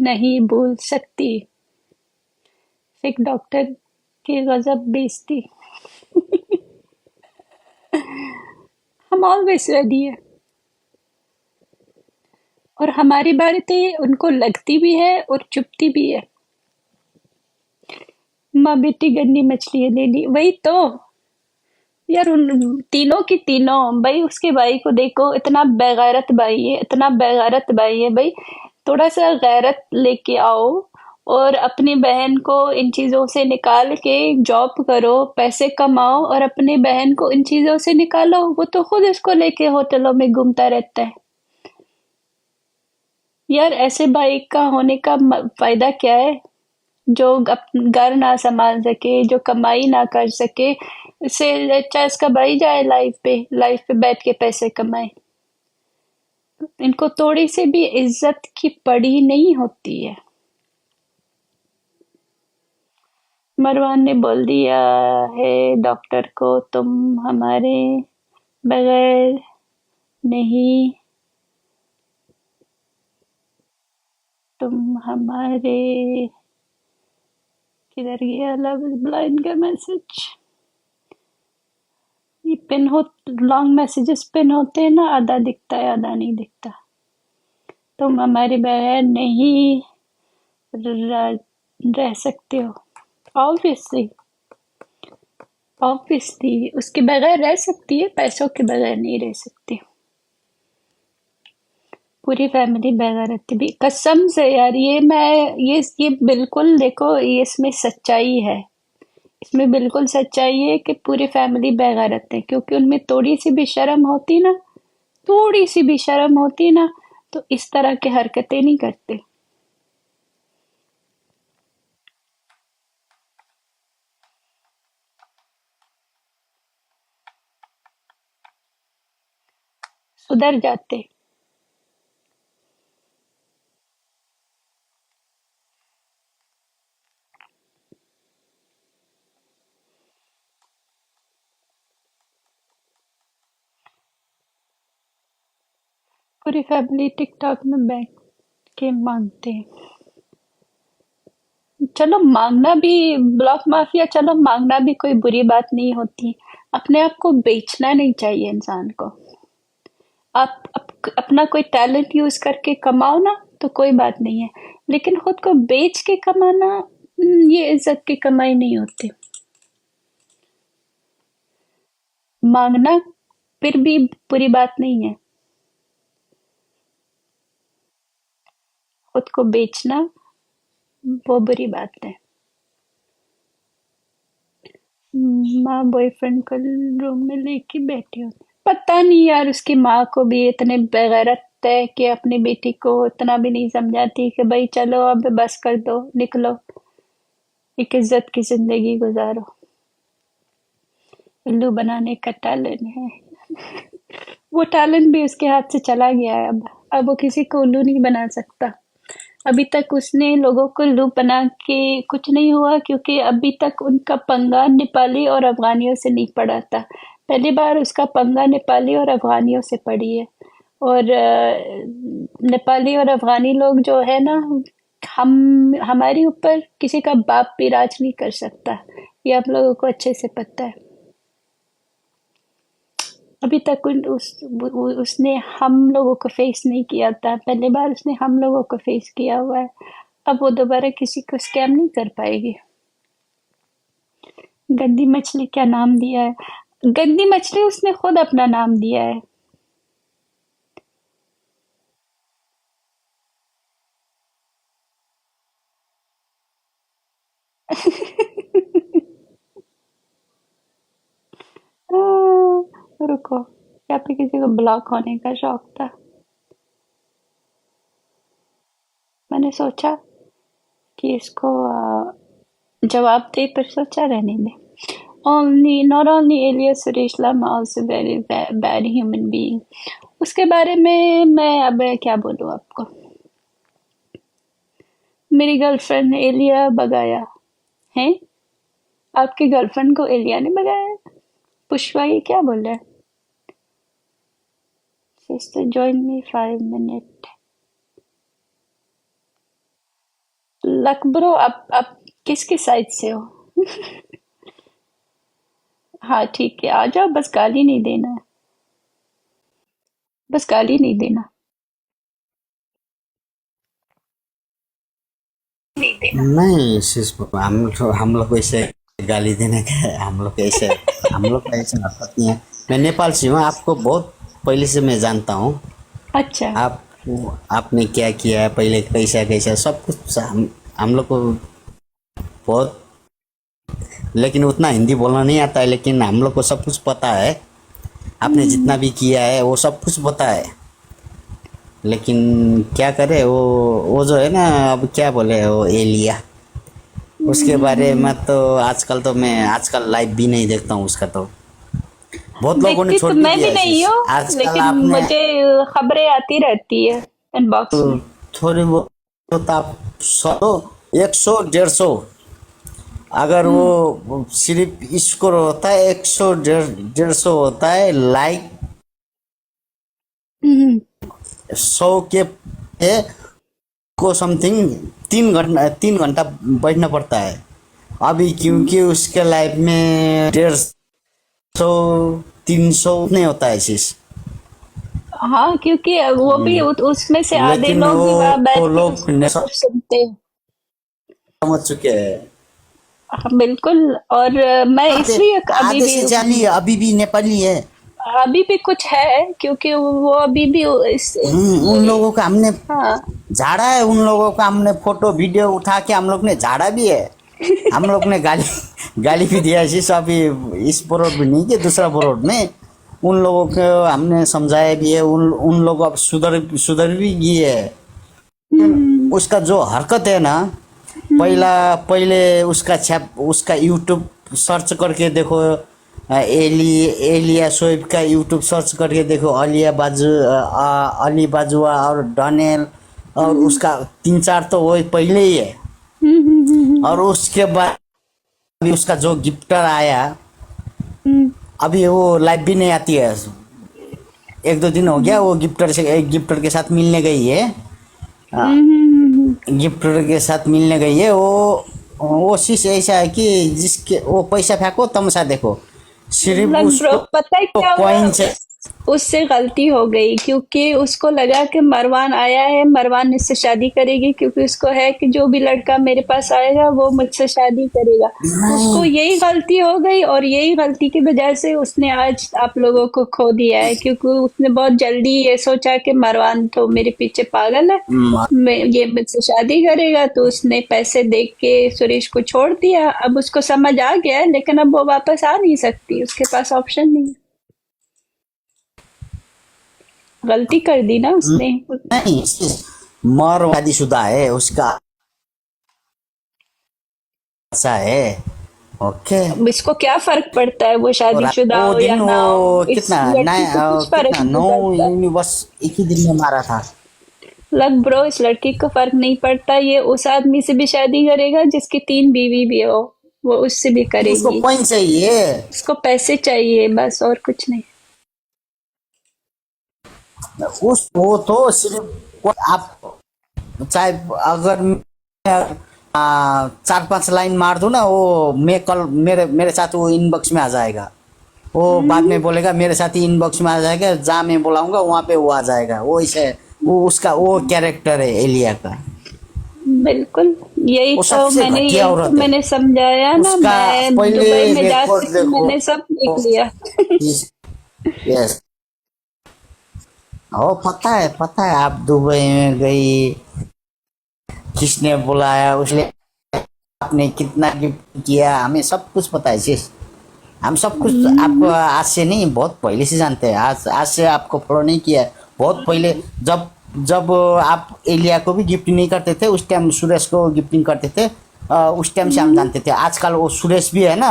नहीं भूल सकती। एक डॉक्टर की गजब बेइज्जती। हम ऑलवेज रेडी है और हमारी बातें उनको लगती भी है और चुभती भी है। माँ बेटी गंदी मछली है ले ली, वही तो। यार उन तीनों की तीनों भाई, उसके भाई को देखो, इतना बेगैरत भाई है, इतना बेगैरत भाई है भाई। थोड़ा सा गैरत लेके आओ और अपनी बहन को इन चीजों से निकाल के जॉब करो, पैसे कमाओ और अपनी बहन को इन चीजों से निकालो। वो तो खुद इसको लेके होटलों में घूमता रहता है। यार ऐसे भाई का होने का फायदा क्या है? जो घर ना संभाल सके, जो कमाई ना कर सके, इससे अच्छा इसका भाई जाए लाइफ पे बैठ के पैसे कमाए। इनको थोड़ी सी भी इज्जत की पड़ी नहीं होती है। मरवान ने बोल दिया है डॉक्टर को, तुम हमारे बगैर नहीं, तुम हमारे। किधर गया लव इज ब्लाइंड का मैसेज? ये पिन हो, लॉन्ग मैसेजेस पिन होते हैं ना, आधा दिखता है आधा नहीं दिखता। तुम हमारे बगैर नहीं रह, रह सकते हो। ऑब्वियसली, ऑब्वियसली उसके बगैर रह सकती है, पैसों के बगैर नहीं रह सकती। पूरी फैमिली बगैर रहती भी कसम से यार। ये बिल्कुल देखो, ये इसमें सच्चाई है। इसमें बिल्कुल सच्चाई है कि पूरी फैमिली बेगैरत है, क्योंकि उनमें थोड़ी सी भी शर्म होती ना, थोड़ी सी भी शर्म होती ना, तो इस तरह की हरकतें नहीं करते। सुधर जाते। पूरी फैमिली टिकटॉक में बैठ के मांगते हैं। चलो मांगना भी, ब्लॉक माफिया, चलो मांगना भी कोई बुरी बात नहीं होती। अपने आप को बेचना नहीं चाहिए इंसान को। अपना कोई टैलेंट यूज करके कमाओ ना, तो कोई बात नहीं है। लेकिन खुद को बेच के कमाना, ये इज्जत की कमाई नहीं होती। मांगना फिर भी बुरी बात नहीं है, खुद को बेचना वो बुरी बात है। माँ बॉयफ्रेंड को रूम में लेके बैठी हूँ। पता नहीं यार, उसकी माँ को भी इतने बेगैरत है कि अपनी बेटी को इतना भी नहीं समझाती कि भाई चलो अब बस कर दो, निकलो, एक इज्जत की जिंदगी गुजारो। उल्लू बनाने का टैलेंट है। वो टैलेंट भी उसके हाथ से चला गया है। अब वो किसी को उल्लू नहीं बना सकता। अभी तक उसने लोगों को उल्लू बना के कुछ नहीं हुआ, क्योंकि अभी तक उनका पंगा नेपाली और अफगानियों से नहीं पड़ा था। पहली बार उसका पंगा नेपाली और अफगानियों से पड़ी है। और नेपाली और अफगानी लोग जो है ना, हम हमारे ऊपर किसी का बाप भी राज नहीं कर सकता। ये आप लोगों को अच्छे से पता है। अभी तक उसने हम लोगों को फेस नहीं किया था, पहली बार उसने हम लोगों को फेस किया हुआ है। अब वो दोबारा किसी को स्कैम नहीं कर पाएगी। गंदी मछली क्या नाम दिया है? गंदी मछली उसने खुद अपना नाम दिया है। रुको, या पे किसी को ब्लॉक होने का शौक था। मैंने सोचा कि इसको जवाब दे, पर सोचा रहने दे। Only, not only Elias Suresh Lama, also very bad human being. उसके बारे में मैं अब क्या बोलूं आपको। मेरी गर्लफ्रेंड एलिया भगाया है। आपकी गर्लफ्रेंड को एलिया ने भगाया? पुष्पा ये क्या बोल रहा है? Sister join me 5 minute। Luck bro, आप किसकी साइड से हो? हाँ ठीक है, आ जाओ, बस गाली नहीं देना है, बस गाली नहीं देना। नहीं सिर्फ हम लोग को ऐसे गाली देने का है, हम लोग का ऐसे हरकत नहीं है। मैं नेपाल से हूँ, आपको बहुत पहले से मैं जानता हूँ। अच्छा। आप आपने क्या किया है पहले, कैसा कैसा सब कुछ हम लोग को बहुत, लेकिन उतना हिंदी बोलना नहीं आता है, लेकिन हम लोग को सब कुछ पता है। आपने जितना भी किया है वो सब कुछ पता है। लेकिन क्या करे वो जो है ना, अब क्या बोले वो एलिया, उसके बारे में तो मैं आजकल लाइव भी नहीं देखता हूँ उसका तो। बहुत लोगों ने देखती छोड़ तो भी मैं दिया भी है नहीं चीज हूँ, आजकल लेकिन आपने। मुझे खबरें आती रहती है तो इनबॉक्स में। थोड़ी बहुत आप 100 100 150, अगर हम्म। वो सिर्फ इसको होता है 100 150 होता है लाइक, हम्म। 100 के पे को समथिंग 3 घंटा बैठना पड़ता है। अभी हम्म। क्योंकि उसके लाइफ में 150 300 नहीं होता है चीज। हाँ, क्योंकि वो भी उसमें से आधे लेकिन लोग भी वहां बैठ वो के लोग उसको नशा सिर्फ सुनते हैं। समझ चुके हैं। हाँ, बिल्कुल। और मैं आधे इसलिए अभी आधे भी से ज्यादा अभी भी नेपाली है। कुछ है, क्योंकि वो अभी भी इस उन ये। लोगों का हमने हाँ। झाड़ा है, उन लोगों का हमने फोटो वीडियो उठा के हम लोग ने झाड़ा भी है। हम लोग ने गाली गाली भी दिया है अभी, इस बोर्ड में नहीं कि दूसरा बोर्ड में। उन लोगों को हमने समझाया भी है, उन उन लोग अब सुधर सुधर भी गए है। हम्म। उसका जो हरकत है ना, हम्म। पहला पहले उसका छाप उसका यूट्यूब सर्च करके देखो। एलिया शोएब का यूट्यूब सर्च करके देखो, अली बाजुआ और डनेल, और हम्म। उसका 3 4 तो वो पहले ही है। और उसके बाद अभी उसका जो गिफ्टर आया, हम्म। अभी वो लाइव भी नहीं आती है। 1 2 दिन हो गया, वो गिफ्टर के साथ मिलने गई है। हम्म। गिफ्टर के साथ मिलने गई है वो चीज ऐसा है कि जिसके वो पैसा फेंको तमसा देखो, सिर्फ लग ब्रो, उसको पता है क्या हुआ? कॉइन से। उससे गलती हो गई, क्योंकि उसको लगा कि मरवान आया है, मरवान इससे शादी करेगी, क्योंकि उसको है कि जो भी लड़का मेरे पास आएगा वो मुझसे शादी करेगा। उसको नहीं यही गलती हो गई, और यही गलती की वजह से उसने आज आप लोगों को खो दिया है, क्योंकि उसने बहुत जल्दी ये सोचा कि मरवान तो मेरे पीछे पागल है, ये मुझसे शादी करेगा, तो उसने पैसे दे के सुरेश को छोड़ दिया। अब उसको समझ आ गया है, लेकिन अब वो वापस आ नहीं सकती, उसके पास ऑप्शन नहीं है। गलती कर दी ना उसने। नहीं, मर शादीशुदा है, उसका अच्छा है। ओके। अब इसको क्या फर्क पड़ता है वो और शादीशुदा वो हो या दिन ना हो, वो इस लड़की को कुछ फर्क कितना नहीं 9 पड़ता। यूनिवर्स एक ही दिन में मारा था। लग ब्रो, इस लड़की को फर्क नहीं पड़ता, ये उस आदमी से भी शादी करेगा जिसकी 3 बीवी भी हो, वो उससे भी उसको करेगी। कॉइन चाहिए। उसको पैसे चाहिए बस, और कुछ नहीं। उस वो तो सिर्फ आप चाहे अगर मैं 4 5 लाइन मार दूं ना, वो मैं कल मेरे मेरे साथ वो इनबॉक्स में आ जाएगा। वो बाद हम्म। में बोलेगा मेरे साथ ही इनबॉक्स में आ जाएगा, जहाँ मैं बुलाऊंगा वहाँ पे वो आ जाएगा। वो इसे वो उसका वो कैरेक्टर है एलिया का। बिल्कुल। वो सबसे घटिया यही तो औरत है। मैंने समझाया ना, उसका मैं पहले दुबई में जाके रिकॉर्ड तो देखो। मैंने सब देख लिया। यस, हो पता है आप दुबई में गई, किसने बुलाया, उसने आपने कितना गिफ्ट किया, हमें सब कुछ पता है चीज। हम सब कुछ आपको हम्म। आज से नहीं, बहुत पहले से जानते हैं। आज आज से आपको फॉलो नहीं किया है, बहुत पहले। जब जब आप एलिया को भी गिफ्ट नहीं करते थे, उस टाइम सुरेश को गिफ्टिंग करते थे। उस टाइम से हम हम्म। जानते थे। आजकल वो सुरेश भी है ना,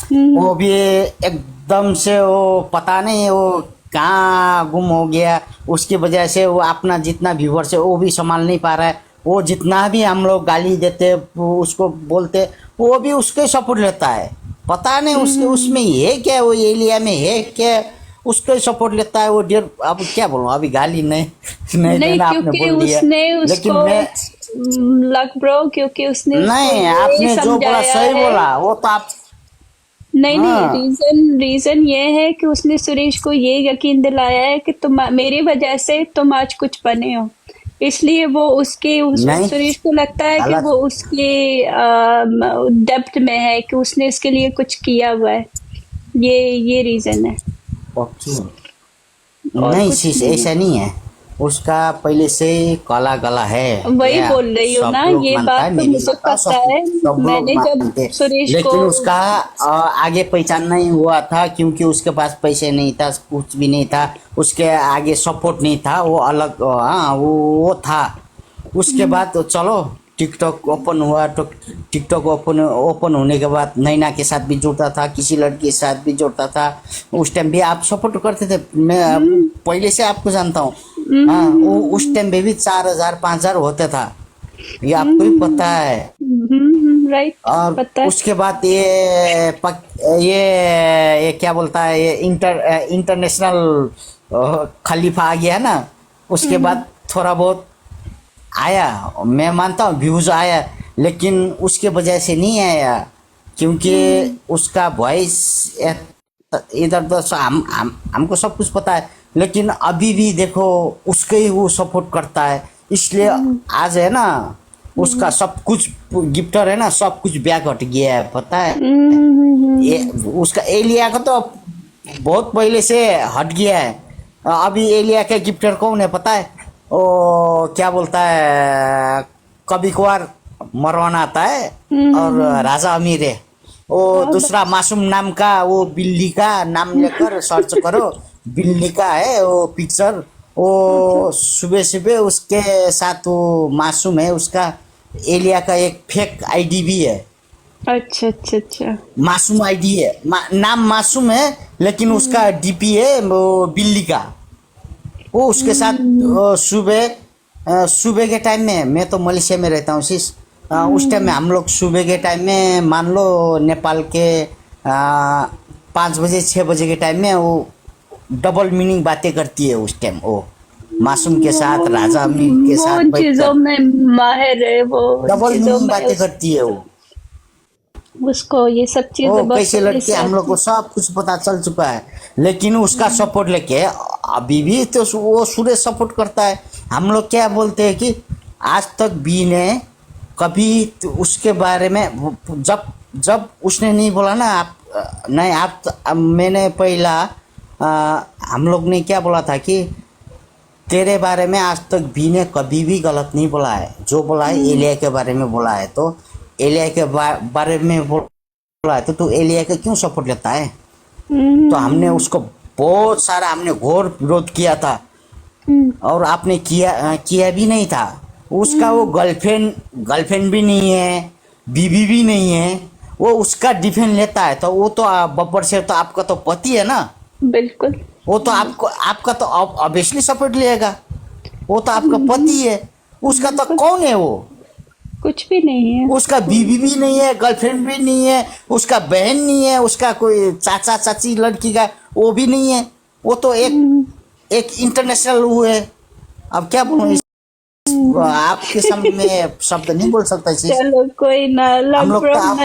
हम्म। वो भी एकदम से वो पता नहीं वो कहाँ गुम हो गया। उसकी वजह से वो अपना जितना व्यूवर्स है वो भी संभाल नहीं पा रहा है। वो जितना भी हम लोग गाली देते वो उसको बोलते, वो भी उसके सपोर्ट लेता है। पता नहीं उसके हम्म। उसमें है क्या, वो एलिया में है क्या, उसको सपोर्ट लेता है वो डियर। अब क्या बोलूं, अभी गाली नहीं नहीं नहीं, देना, आपने क्योंकि बोल दिया। उसने लेकिन उसको मैं लक ब्रो, क्योंकि उसने उसको नहीं, ये आपने जो बोला समझाया सही है। बोला, वो तो आप। नहीं नहीं, हाँ। रीजन ये है कि उसने सुरेश को ये यकीन दिलाया है कि तुम मेरी वजह से तुम आज कुछ बने हो, इसलिए वो नहीं, सुरेश को लगता है कि गलत। वो उसके डेप्थ में है, कि उसने इसके लिए कुछ किया हुआ है। ये रीजन है, ओके। और नहीं कुछ शीश, नहीं ऐसा नहीं है। उसका पहले से काला गला है। है। वही या बोल रही हूँ सब ना, लोग ये मानता है, बात तो मैं भी मुझे मानता हूँ, पता है। सब लोग मैंने जब मानते। सुरेश को लेकिन उसका आगे पहचान नहीं हुआ था, क्योंकि उसके पास पैसे नहीं था, कुछ भी नहीं था, उसके आगे सपोर्ट नहीं था, वो अलग, हाँ वो था। उसके बाद तो चलो टिकटॉक ओपन हुआ, तो टिकटॉक ओपन ओपन होने के बाद नैना के साथ भी जुड़ता था, किसी लड़की के साथ भी जुड़ता था। उस टाइम भी आप सपोर्ट करते थे, मैं पहले से आपको जानता हूँ। हाँ, वो उस टाइम में भी 4,000 5,000 होता था, ये आपको भी पता है। राइट, और पता है। उसके बाद ये क्या बोलता है, ये इंटरनेशनल खलीफा आ गया ना। उसके बाद थोड़ा बहुत आया, मैं मानता हूँ व्यूज आया, लेकिन उसके वजह से नहीं आया, क्योंकि उसका वॉइस इधर उधर हमको सब कुछ पता है। लेकिन अभी भी देखो, उसके ही वो सपोर्ट करता है, इसलिए आज है ना, उसका सब कुछ गिफ्टर है ना, सब कुछ बैक हट गया है, पता है। ये उसका एलिया का तो बहुत पहले से हट गया है। अभी एलिया का गिफ्टर कौन है पता है? ओ क्या बोलता है, कभी कभार मरवान आता है, और राजा अमीर है। वो दूसरा मासूम नाम का, वो बिल्ली का नाम लेकर सर्च करो, बिल्ली का है वो पिक्चर। अच्छा वो सुबह सुबह उसके साथ वो मासूम है, उसका एलिया का एक फेक आईडी भी है। अच्छा अच्छा अच्छा। मासूम आईडी है, नाम मासूम है, लेकिन उसका डीपी है वो बिल्ली का। वो उसके साथ सुबह के टाइम में, मैं तो मलेशिया में रहता हूँ शीश। उस टाइम में हम लोग सुबह के टाइम में, मान लो नेपाल के 5 बजे 6 बजे के टाइम में, वो डबल मीनिंग बातें करती है उस टाइम, वो मासूम के साथ, राजा अमीर के वो साथ उन चीजों बैठकर में माहिर है, वो उन डबल चीजों मीनिंग में बातें करती है वो। उसको ये सब ओ चीजें बहुत कैसे पहले लड़के, से हम लोग को आती। सब कुछ पता चल चुका है। लेकिन उसका सपोर्ट लेके अभी भी तो वो सुरेश सपोर्ट करता है। हम लोग क्या बोलते हैं कि आज तक बी ने कभी तो उसके बारे में, जब जब उसने नहीं बोला ना, आप नहीं आप मैंने पहला हम लोग ने क्या बोला था कि तेरे बारे में आज तक बी ने कभी भी गलत नहीं बोला है, जो बोला है एलिया के बारे में बोला है। तो एलिया के बारे में बोला है, तो तू एलिया का क्यों सपोर्ट लेता है? तो हमने उसको बहुत सारा, हमने घोर विरोध किया था, और आपने किया भी नहीं था। उसका वो गर्लफ्रेंड गर्लफ्रेंड भी नहीं है, बीवी भी नहीं है, वो उसका डिफेंस लेता है, तो वो तो बब्बर शेर तो आपका तो पति है ना। बिल्कुल। वो तो आपको, आपका तो ऑब्वियसली सपोर्ट लेगा, वो तो आपका पति है। उसका तो बिल्कुल, कौन है वो? कुछ भी नहीं है। उसका बीवी भी नहीं है, गर्लफ्रेंड भी नहीं है, उसका बहन नहीं है, उसका कोई चाचा चाची लड़की का वो भी नहीं है। वो तो एक एक इंटरनेशनल वो है। अब क्या बोलूं, आपके सामने में शब्द नहीं बोल सकता इसी। चलो कोई ना, हम लग लोग तो ब्रो। आप